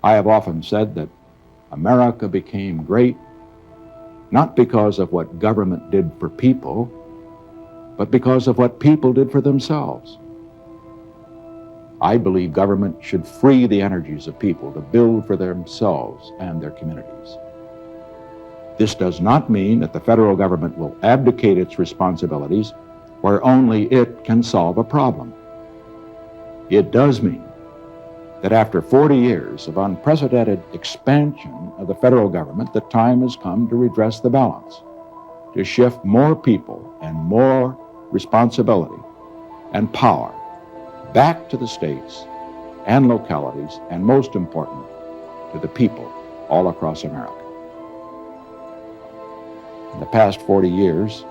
I have often said that America became great not because of what government did for people, but because of what people did for themselves. I believe government should free the energies of people to build for themselves and their communities. This does not mean that the federal government will abdicate its responsibilities where only it can solve a problem. It does mean that after 40 years of unprecedented expansion of the federal government, the time has come to redress the balance, to shift more people and more responsibility and power back to the states and localities, and most important, to the people all across America. In the past 40 years,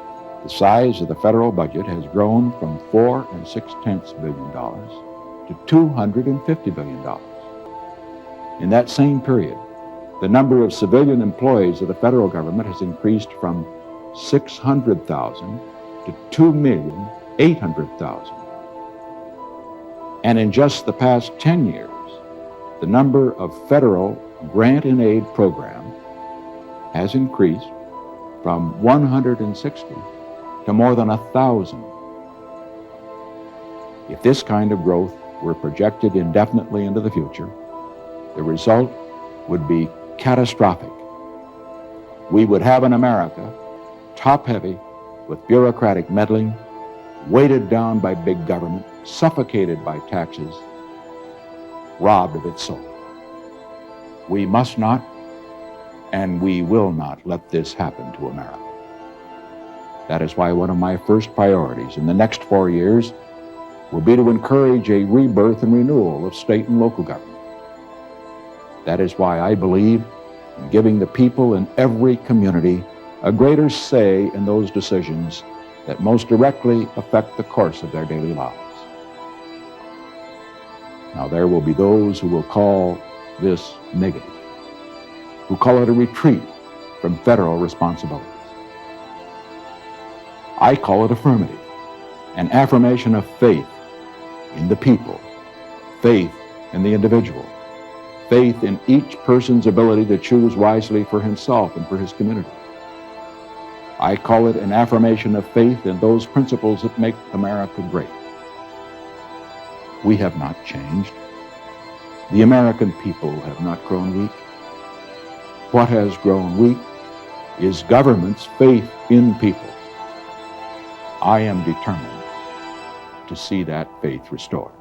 the size of the federal budget has grown from $4 6/10 billion to $250 billion. In that same period, the number of civilian employees of the federal government has increased from 600,000 to 2,800,000. And in just the past 10 years, the number of federal grant and aid programs has increased from 160 to more than 1,000. If this kind of growth were projected indefinitely into the future, the result would be catastrophic. We would have an America top-heavy with bureaucratic meddling, weighted down by big government, suffocated by taxes, robbed of its soul. We must not, and we will not let this happen to America. That is why one of my first priorities in the next 4 years will be to encourage a rebirth and renewal of state and local government. That is why I believe in giving the people in every community a greater say in those decisions that most directly affect the course of their daily lives. Now, there will be those who will call this negative, who call it a retreat from federal responsibilities. I call it affirmative, an affirmation of faith in the people, faith in the individual, faith in each person's ability to choose wisely for himself and for his community. I call it an affirmation of faith in those principles that make America great. We have not changed. The American people have not grown weak. What has grown weak is government's faith in people. I am determined to see that faith restored.